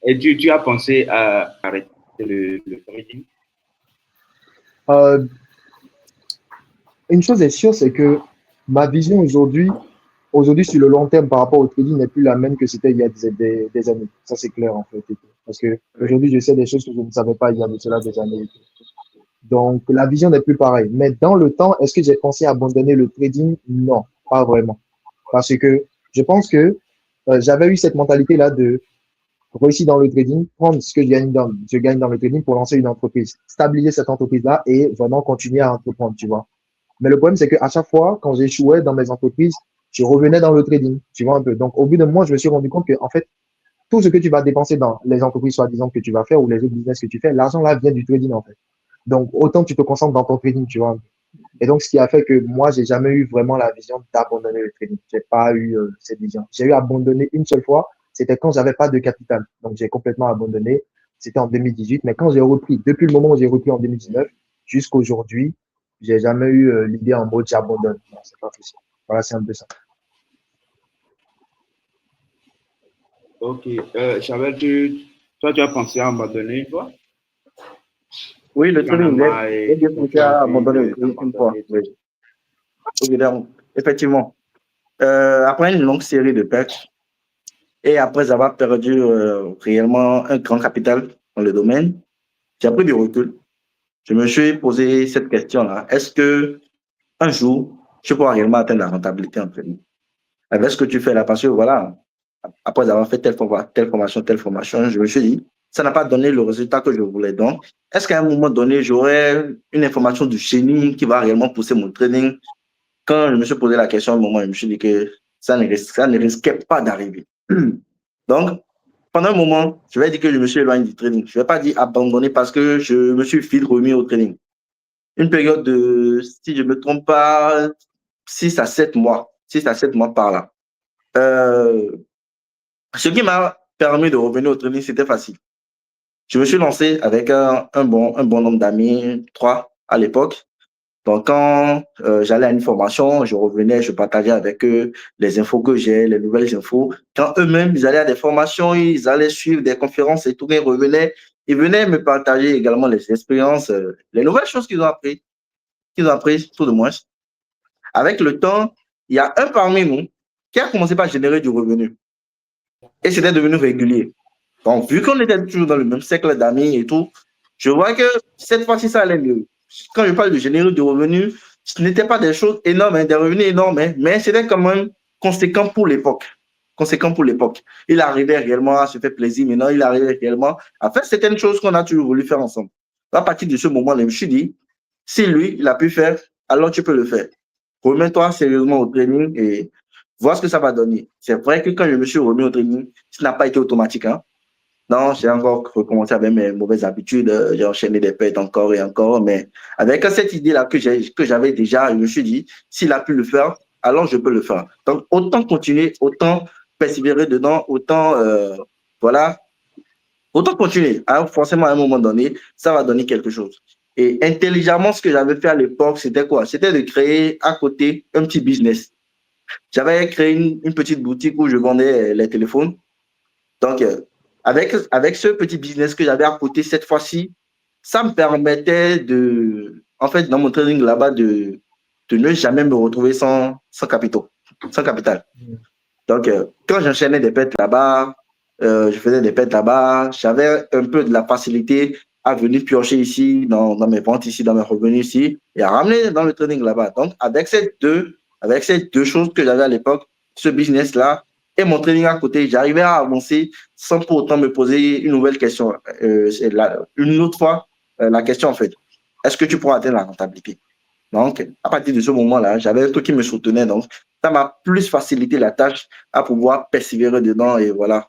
Et tu as pensé à arrêter le trading? Euh, une chose est sûre, c'est que ma vision aujourd'hui, sur le long terme par rapport au trading n'est plus la même que c'était il y a des années. Ça, c'est clair, en fait. Parce que Oui. aujourd'hui, je sais des choses que je ne savais pas il y a de cela des années. Donc, la vision n'est plus pareille. Mais dans le temps, est-ce que j'ai pensé à abandonner le trading? Non, pas vraiment. Parce que je pense que j'avais eu cette mentalité-là de réussir dans le trading, prendre ce que je gagne dans le trading pour lancer une entreprise, stabiliser cette entreprise-là et vraiment continuer à entreprendre, tu vois. Mais le problème, c'est qu'à chaque fois, quand j'échouais dans mes entreprises, je revenais dans le trading, tu vois un peu. Donc, au bout d'un moment, je me suis rendu compte que, en fait, tout ce que tu vas dépenser dans les entreprises, soi-disant, que tu vas faire ou les autres business que tu fais, l'argent là vient du trading, en fait. Donc, autant tu te concentres dans ton trading, tu vois. Et donc, ce qui a fait que moi, j'ai jamais eu vraiment la vision d'abandonner le trading. J'ai pas eu cette vision. J'ai eu abandonné une seule fois. C'était quand j'avais pas de capital. Donc, j'ai complètement abandonné. C'était en 2018. Mais quand j'ai repris, depuis le moment où j'ai repris en 2019 jusqu'à aujourd'hui, j'ai jamais eu l'idée en mode j'abandonne. Non, c'est pas possible. Voilà, c'est un peu ça. Ok. Chabel, toi, tu as pensé à abandonner une fois? Oui, le Tu en as trading, marre j'ai et bien ou pensé tu as à envie abandonner le trading une fois. d'abandonner Oui, tout. évidemment. Effectivement. Après une longue série de pertes et après avoir perdu réellement un grand capital dans le domaine, j'ai pris du recul. Je me suis posé cette question-là. Est-ce que un jour, je pourrai réellement atteindre la rentabilité en trading? Avec ce que tu fais là, parce que voilà, après avoir fait telle formation, je me suis dit, ça n'a pas donné le résultat que je voulais. Donc, est-ce qu'à un moment donné, j'aurai une information du génie qui va réellement pousser mon trading? Quand je me suis posé la question, à un moment, je me suis dit que ça ne risquait pas d'arriver. Donc, pendant un moment, je vais dire que je me suis éloigné du trading. Je ne vais pas dire abandonner parce que je me suis vite remis au trading. Une période de, si je ne me trompe pas, 6 à 7 mois. 6 à 7 mois par là. Euh, Ce qui m'a permis de revenir au trading, c'était facile. Je me suis lancé avec un bon nombre d'amis, 3 à l'époque. Donc, quand j'allais à une formation, je revenais, je partageais avec eux les infos que j'ai, les nouvelles infos. Quand eux-mêmes, ils allaient à des formations, ils allaient suivre des conférences et tout, ils venaient me partager également les expériences, les nouvelles choses qu'ils ont appris, tout de moins. Avec le temps, il y a un parmi nous qui a commencé par générer du revenu. Et c'était devenu régulier. Donc, vu qu'on était toujours dans le même cercle d'amis et tout, je vois que cette fois-ci, ça allait mieux. Quand je parle de générer du revenu, ce n'était pas des choses énormes, hein, des revenus énormes, hein, mais c'était quand même conséquent pour l'époque. Conséquent pour l'époque. Il arrivait réellement à se faire plaisir, maintenant il arrivait réellement à faire certaines choses qu'on a toujours voulu faire ensemble. À partir de ce moment-là, je me suis dit, si lui, il a pu faire, alors tu peux le faire. Remets-toi sérieusement au training et vois ce que ça va donner. C'est vrai que quand je me suis remis au training, ce n'a pas été automatique, hein. Non, j'ai encore recommencé avec mes mauvaises habitudes. J'ai enchaîné des pertes encore et encore. Mais avec cette idée-là que j'avais déjà, je me suis dit, s'il a pu le faire, alors je peux le faire. Donc, autant continuer, autant persévérer dedans, voilà, autant continuer. Alors, forcément, à un moment donné, ça va donner quelque chose. Et intelligemment, ce que j'avais fait à l'époque, c'était quoi? C'était de créer à côté un petit business. J'avais créé une petite boutique où je vendais les téléphones. Donc, avec ce petit business que j'avais à côté cette fois-ci, ça me permettait en fait, dans mon trading là-bas, de ne jamais me retrouver sans capital. Sans capital. Donc, quand j'enchaînais des pertes là-bas, je faisais des pertes là-bas, j'avais un peu de la facilité à venir piocher ici, dans mes ventes ici, dans mes revenus ici, et à ramener dans le trading là-bas. Donc, avec ces deux choses que j'avais à l'époque, ce business-là et mon trading à côté, j'arrivais à avancer sans pour autant me poser une nouvelle question. Une autre fois, la question en fait, est-ce que tu pourras atteindre la rentabilité? Donc, à partir de ce moment-là, j'avais un truc qui me soutenait. Donc, ça m'a plus facilité la tâche à pouvoir persévérer dedans et voilà,